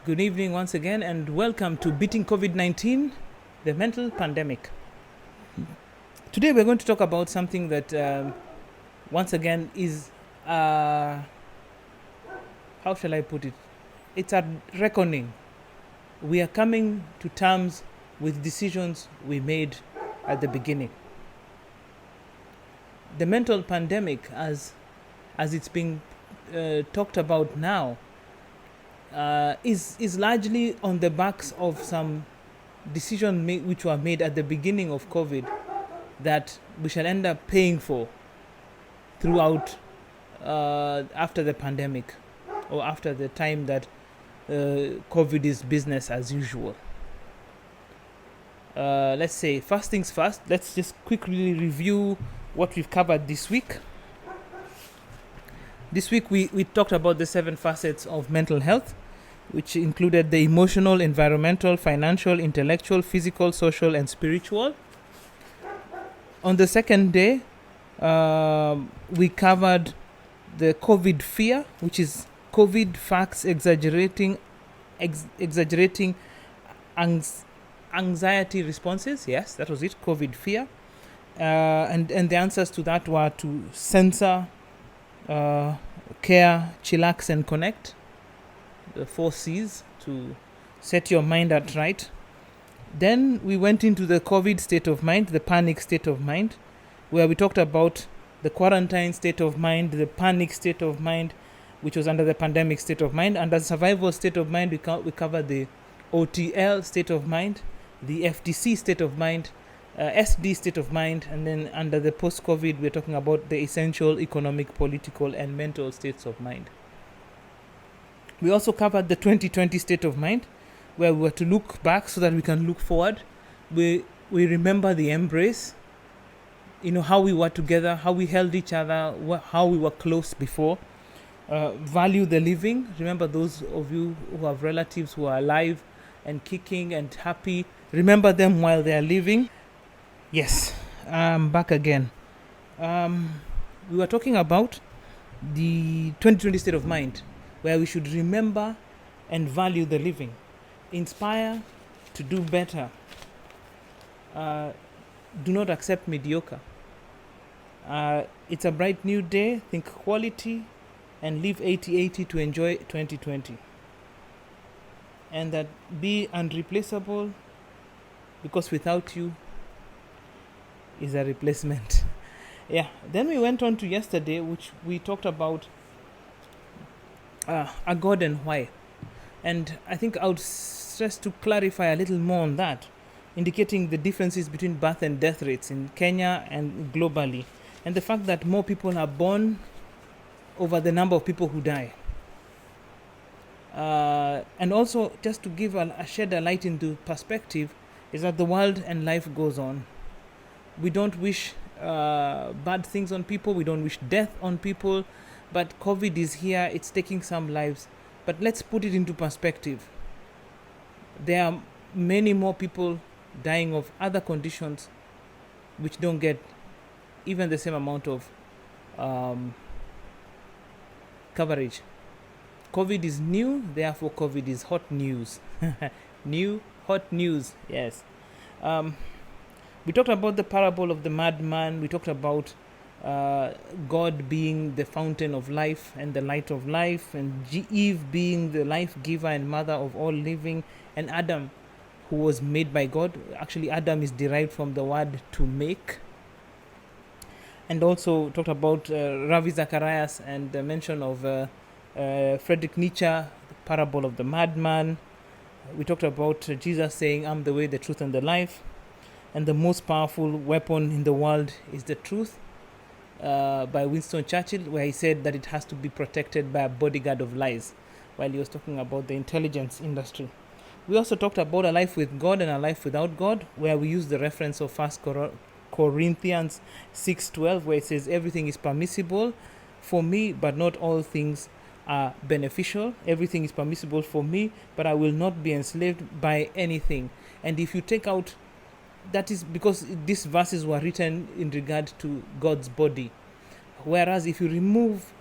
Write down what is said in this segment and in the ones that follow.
Good evening once again, and welcome to Beating COVID-19, the mental pandemic. Today we're going to talk about something that, once again, is, how shall I put it? It's a reckoning. We are coming to terms with decisions we made at the beginning. The mental pandemic, as it's being talked about now, is largely on the backs of some decisions which were made at the beginning of COVID that we shall end up paying for throughout after the pandemic, or after the time that COVID is business as usual. Let's say, first things first, let's just quickly review what we've covered this week. This week we talked about the 7 facets of mental health, which included the emotional, environmental, financial, intellectual, physical, social, and spiritual. On the second day, we covered the COVID fear, which is COVID facts exaggerating anxiety responses. Yes, that was it, COVID fear. And the answers to that were to censor, care, chillax, and connect. The 4 C's to set your mind at right. Then we went into the COVID state of mind, the panic state of mind, where we talked about the quarantine state of mind, the panic state of mind, which was under the pandemic state of mind. Under the survival state of mind, we covered the OTL state of mind, the FTC state of mind, SD state of mind, and then under the post-COVID, we're talking about the essential economic, political, and mental states of mind. We also covered the 2020 state of mind, where we were to look back so that we can look forward. We remember the embrace, how we were together, how we held each other, how we were close before. Value the living. Remember those of you who have relatives who are alive and kicking and happy. Remember them while they are living. Yes, I'm back again. We were talking about the 2020 state of mind, where we should remember and value the living, inspire to do better, do not accept mediocre. It's a bright new day, think quality, and live 80-80 to enjoy 2020. And that be unreplaceable, because without you is a replacement. Yeah, then we went on to yesterday, which we talked about a God and why. And I think I would stress to clarify a little more on that, indicating the differences between birth and death rates in Kenya and globally, and the fact that more people are born over the number of people who die. And also, just to give shed a light into perspective, is that the world and life goes on. We don't wish bad things on people, we don't wish death on people, but COVID is here, it's taking some lives. But let's put it into perspective. There are many more people dying of other conditions which don't get even the same amount of coverage. COVID is new, therefore COVID is hot news. New, hot news, yes. We talked about the parable of the madman. We talked about God being the fountain of life and the light of life, and Eve being the life giver and mother of all living, and Adam, who was made by God. Actually, Adam is derived from the word to make. And also talked about Ravi Zacharias and the mention of Friedrich Nietzsche, the parable of the madman. We talked about Jesus saying, "I'm the way, the truth, and the life." And the most powerful weapon in the world is the truth, by Winston Churchill, where he said that it has to be protected by a bodyguard of lies, while he was talking about the intelligence industry. We also talked about a life with God and a life without God, where we use the reference of 1 Corinthians 6:12, where it says, "Everything is permissible for me, but not all things are beneficial. Everything is permissible for me, but I will not be enslaved by anything." And if you take out, that is because these verses were written in regard to God's body. Whereas if you remove,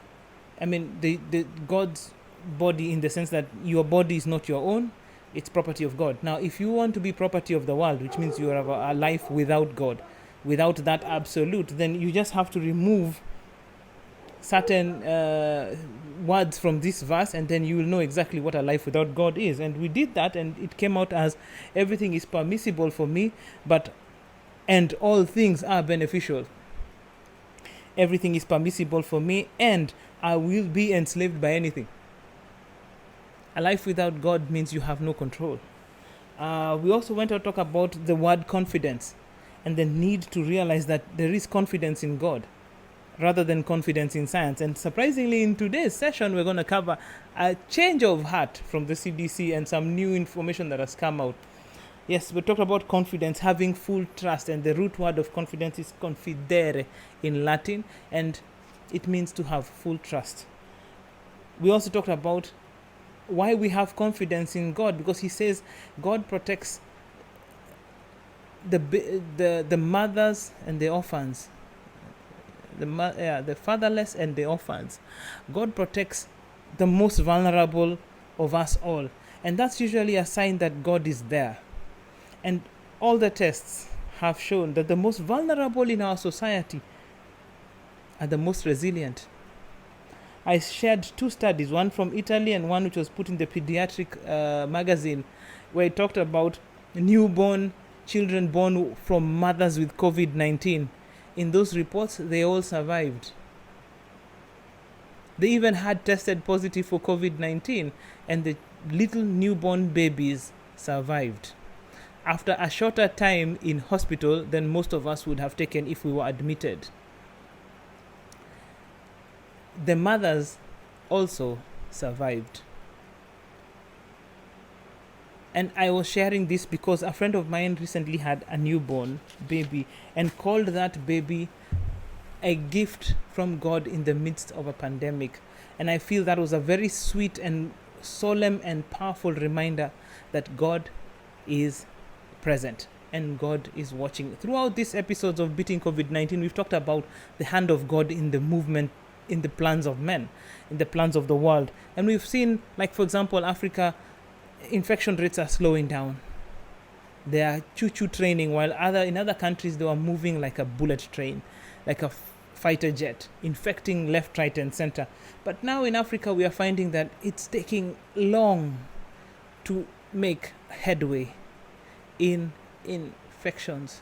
the God's body in the sense that your body is not your own, it's property of God. Now, if you want to be property of the world, which means you have a life without God, without that absolute, then you just have to remove certain words from this verse, and then you will know exactly what a life without God is. And we did that, and it came out as everything is permissible for me, and all things are beneficial. Everything is permissible for me, and I will be enslaved by anything. A life without God means you have no control. We also went to talk about the word confidence and the need to realize that there is confidence in God rather than confidence in science. And surprisingly, in today's session, we're going to cover a change of heart from the CDC and some new information that has come out. Yes, we talked about confidence, having full trust, and the root word of confidence is confidere in Latin, and it means to have full trust. We also talked about why we have confidence in God, because he says God protects the mothers and the orphans, the fatherless and the orphans. God protects the most vulnerable of us all, and that's usually a sign that God is there. And all the tests have shown that the most vulnerable in our society are the most resilient. I shared 2 studies, one from Italy and one which was put in the pediatric magazine, where it talked about newborn children born from mothers with COVID-19. In those reports, they all survived. They even had tested positive for COVID-19, and the little newborn babies survived. After a shorter time in hospital than most of us would have taken if we were admitted. The mothers also survived. And I was sharing this because a friend of mine recently had a newborn baby and called that baby a gift from God in the midst of a pandemic. And I feel that was a very sweet and solemn and powerful reminder that God is present and God is watching. Throughout these episodes of Beating COVID-19, we've talked about the hand of God in the movement, in the plans of men, in the plans of the world. And we've seen, like for example, Africa, infection rates are slowing down. They are choo-choo training, while in other countries they are moving like a bullet train, like a fighter jet, infecting left, right, and center. But now in Africa, we are finding that it's taking long to make headway in infections.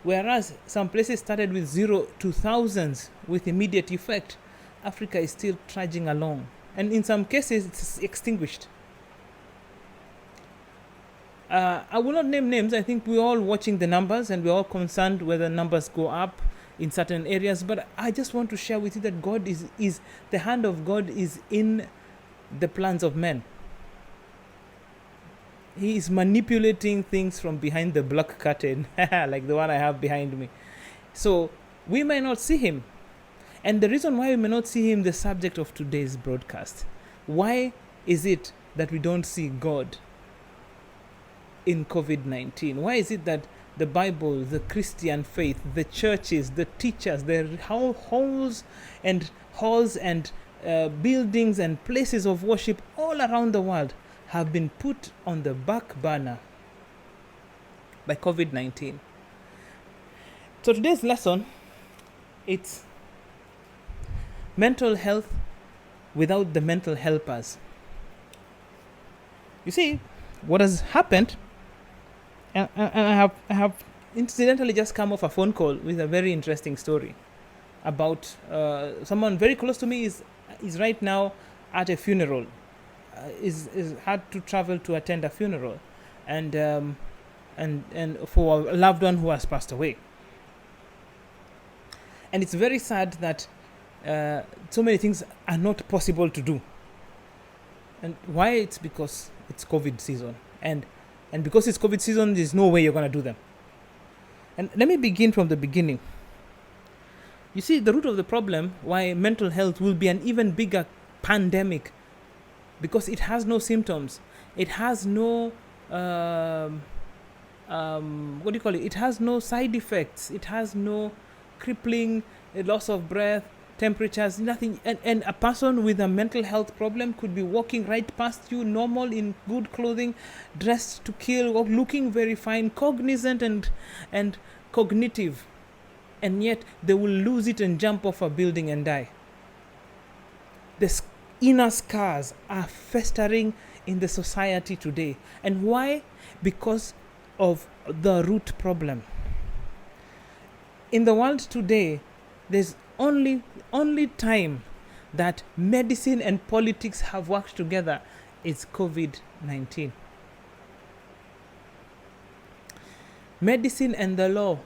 Whereas some places started with 0 to thousands with immediate effect, Africa is still trudging along. And in some cases, it's extinguished. I will not name names. I think we're all watching the numbers and we're all concerned whether numbers go up in certain areas. But I just want to share with you that God is the hand of God is in the plans of men. He is manipulating things from behind the black curtain, like the one I have behind me. So we may not see him. And the reason why we may not see him, the subject of today's broadcast. Why is it that we don't see God in COVID-19? Why is it that the Bible, the Christian faith, the churches, the teachers, the halls and buildings and places of worship all around the world have been put on the back burner by COVID-19? So today's lesson, it's mental health without the mental helpers. You see, what has happened, and I have incidentally just come off a phone call with a very interesting story about someone very close to me is right now at a funeral. Is had to travel to attend a funeral, and for a loved one who has passed away. And it's very sad that so many things are not possible to do. And why? It's because it's COVID season, and because it's COVID season, there's no way you're gonna do them. And let me begin from the beginning. You see, the root of the problem why mental health will be an even bigger pandemic, because it has no symptoms. It has no, It has no side effects. It has no crippling loss of breath, temperatures, nothing. And a person with a mental health problem could be walking right past you, normal, in good clothing, dressed to kill, or looking very fine, cognizant and cognitive. And yet they will lose it and jump off a building and die. The inner scars are festering in the society today. And why? Because of the root problem. In the world today, there's only time that medicine and politics have worked together is COVID-19. Medicine and the law,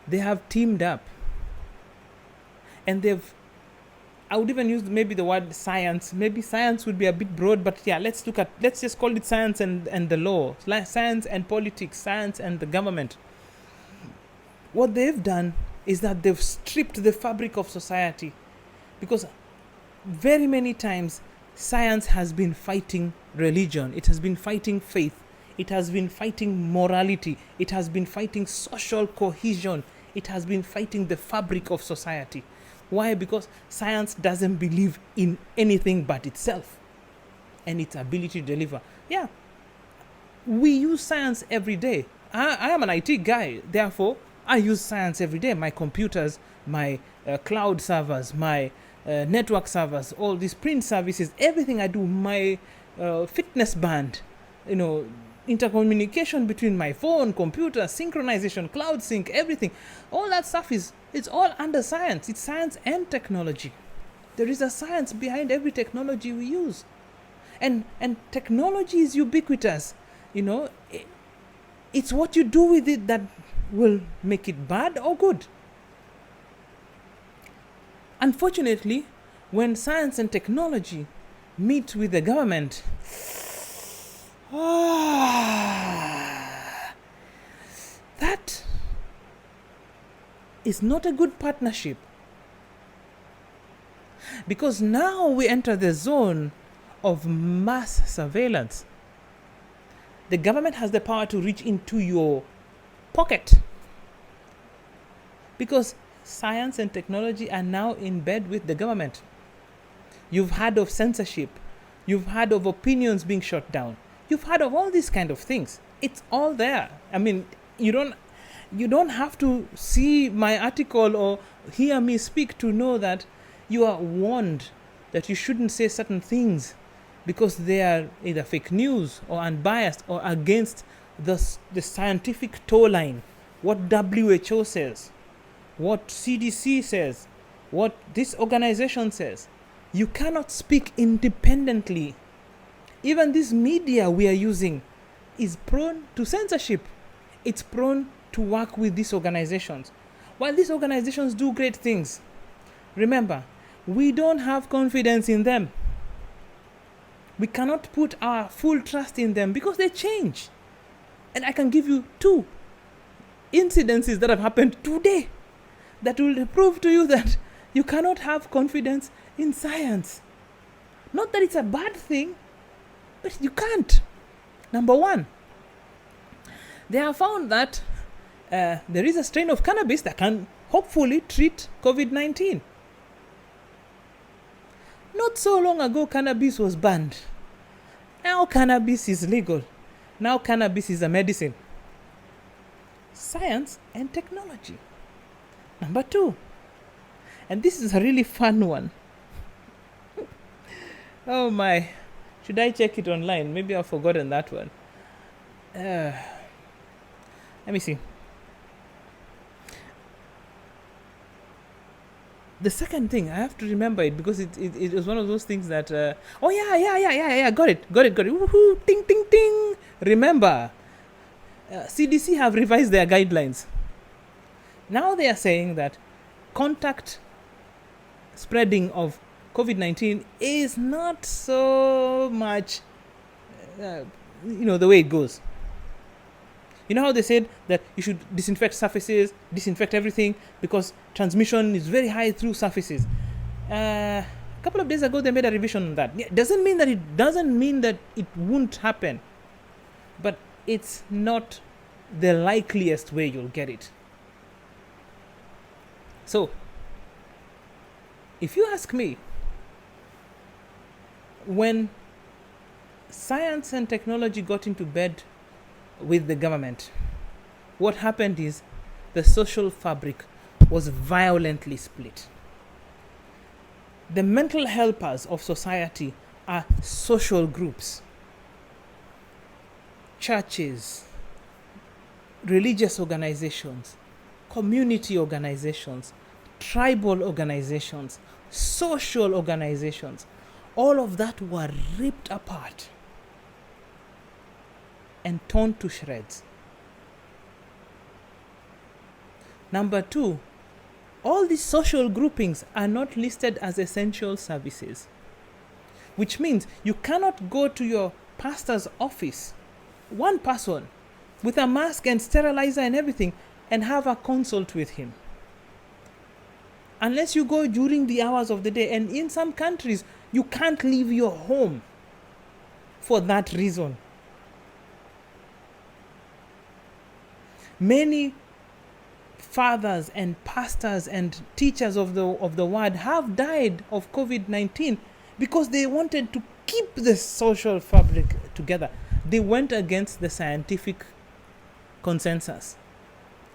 they have teamed up, and I would even use maybe the word science. Maybe science would be a bit broad, but yeah, let's just call it science and the law. Science and politics, science and the government. What they've done is that they've stripped the fabric of society, because very many times science has been fighting religion, it has been fighting faith, it has been fighting morality, it has been fighting social cohesion, it has been fighting the fabric of society. Why? Because science doesn't believe in anything but itself and its ability to deliver. Yeah, we use science every day. I am an IT guy, therefore I use science every day. My computers, my cloud servers, my network servers, all these print services, everything I do, my fitness band, intercommunication between my phone, computer, synchronization, cloud sync, everything. All that stuff it's all under science. It's science and technology. There is a science behind every technology we use. And technology is ubiquitous. It's what you do with it that will make it bad or good. Unfortunately, when science and technology meet with the government, that is not a good partnership. Because now we enter the zone of mass surveillance. The government has the power to reach into your pocket, because science and technology are now in bed with the government. You've heard of censorship. You've heard of opinions being shut down. You've heard of all these kind of things. It's all there. I mean, you don't have to see my article or hear me speak to know that you are warned that you shouldn't say certain things because they are either fake news or unbiased or against the scientific tow line, what WHO says, what CDC says, what this organization says. You cannot speak independently. Even this media we are using is prone to censorship. It's prone to work with these organizations. While these organizations do great things, remember, we don't have confidence in them. We cannot put our full trust in them because they change. And I can give you 2 incidences that have happened today that will prove to you that you cannot have confidence in science. Not that it's a bad thing, but you can't. Number 1, they have found that there is a strain of cannabis that can hopefully treat COVID-19. Not so long ago, cannabis was banned. Now cannabis is legal. Now cannabis is a medicine. Science and technology. Number 2, and this is a really fun one. Oh my, should I check it online? Maybe I've forgotten that one. Let me see. The second thing, I have to remember it because it was one of those things that got it. Woohoo, ting ting ting. Remember, CDC have revised their guidelines. Now they are saying that contact spreading of COVID-19 is not so much the way it goes. You know how they said that you should disinfect surfaces, disinfect everything, because transmission is very high through surfaces. A couple of days ago, they made a revision on that. It doesn't mean that it won't happen, but it's not the likeliest way you'll get it. So, if you ask me, when science and technology got into bed with the government, what happened is the social fabric was violently split. The mental helpers of society are social groups, churches, religious organizations, community organizations, tribal organizations, social organizations. All of that were ripped apart and torn to shreds. Number two, all these social groupings are not listed as essential services, which means you cannot go to your pastor's office, one person, with a mask and sterilizer and everything, and have a consult with him. Unless you go during the hours of the day. And in some countries, you can't leave your home for that reason. Many fathers and pastors and teachers of the word have died of COVID-19 because they wanted to keep the social fabric together. They went against the scientific consensus.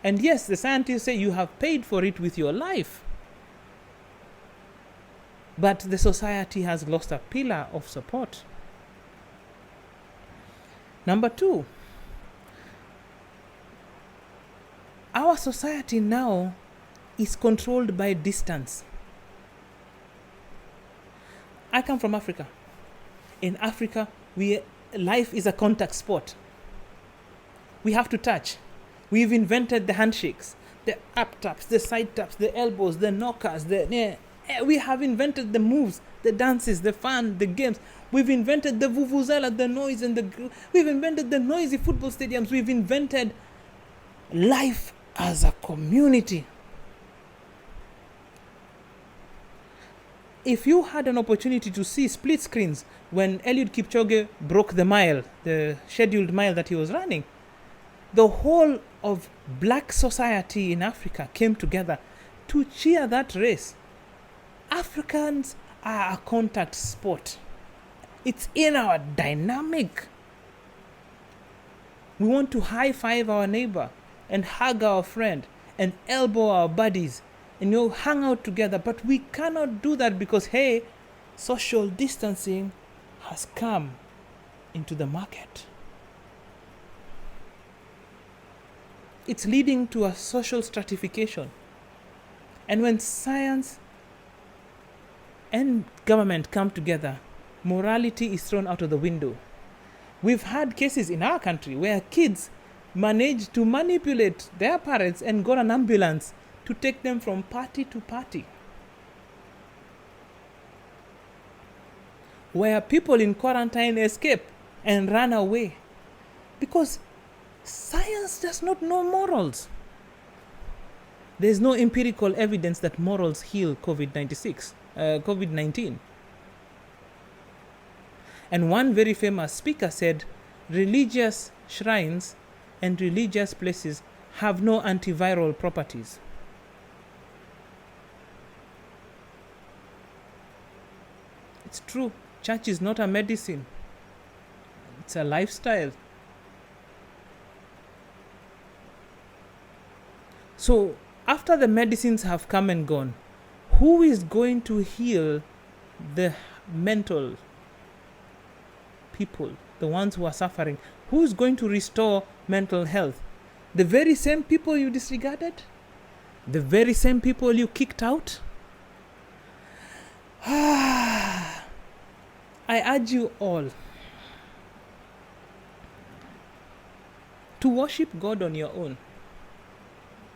And yes, the scientists say you have paid for it with your life. But the society has lost a pillar of support. Number two, our society now is controlled by distance. I come from Africa. In Africa, life is a contact sport. We have to touch. We've invented the handshakes, the up taps, the side taps, the elbows, the knockers, we have invented the moves, the dances, the fun, the games. We've invented the vuvuzela, the noise, we've invented the noisy football stadiums. We've invented life as a community. If you had an opportunity to see split screens when Eliud Kipchoge broke the mile, the scheduled mile that he was running, the whole of black society in Africa came together to cheer that race. Africans are a contact sport. It's in our dynamic. We want to high five our neighbor and hug our friend and elbow our buddies and hang out together. But we cannot do that because, hey, social distancing has come into the market. It's leading to a social stratification. And when science and government come together, morality is thrown out of the window. We've had cases in our country where kids manage to manipulate their parents and got an ambulance to take them from party to party. Where people in quarantine escape and run away because science does not know morals. There's no empirical evidence that morals heal COVID-19. And one very famous speaker said, religious shrines and religious places have no antiviral properties. It's true. Church is not a medicine. It's a lifestyle. So, after the medicines have come and gone, who is going to heal the mental people, the ones who are suffering? Who's going to restore mental health? The very same people you disregarded? The very same people you kicked out? I urge you all to worship God on your own.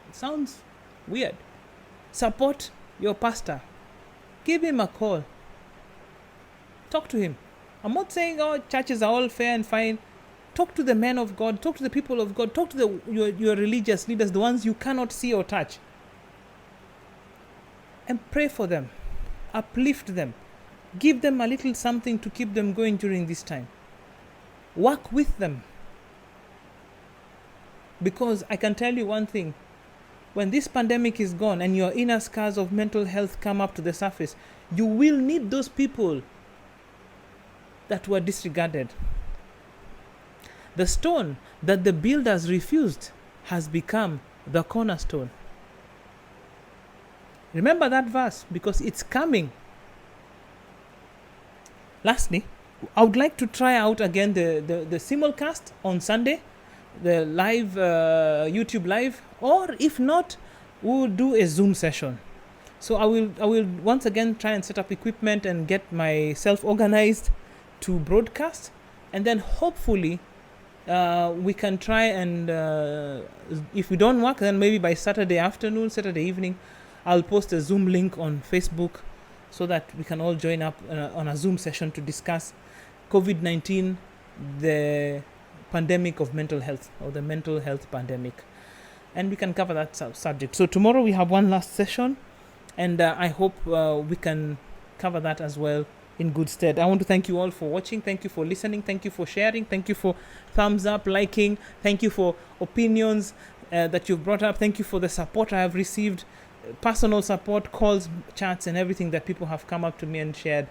It sounds weird. Support your pastor. Give him a call. Talk to him. I'm not saying churches are all fair and fine. Talk to the men of God. Talk to the people of God. Talk to your religious leaders, the ones you cannot see or touch. And pray for them. Uplift them. Give them a little something to keep them going during this time. Work with them. Because I can tell you one thing. when this pandemic is gone and your inner scars of mental health come up to the surface, you will need those people that were disregarded. The stone that the builders refused has become the cornerstone. Remember that verse, because it's coming. Lastly, I would like to try out again the simulcast on Sunday, the live YouTube live, or if not, we'll do a Zoom session. So I will once again try and set up equipment and get myself organized to broadcast, and then hopefully we can try and if we don't work, then maybe by Saturday afternoon, Saturday evening, I'll post a Zoom link on Facebook so that we can all join up on a Zoom session to discuss COVID-19, the pandemic of mental health, or the mental health pandemic, and we can cover that subject. So tomorrow we have one last session, and I hope we can cover that as well in good stead. I want to thank you all for watching. Thank you for listening. Thank you for sharing. Thank you for thumbs up, liking. Thank you for opinions that you've brought up. Thank you for the support I have received, personal support, calls, chats, and everything that people have come up to me and shared.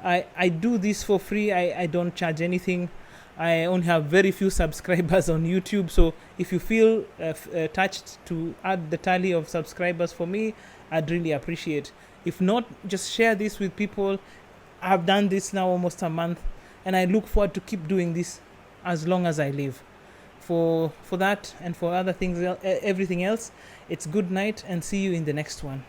I do this for free. I don't charge anything. I only have very few subscribers on YouTube, so if you feel touched to add the tally of subscribers for me, I'd really appreciate. If not, just share this with people. I've done this now almost a month, and I look forward to keep doing this as long as I live. For that and for other things, everything else, it's good night, and see you in the next one.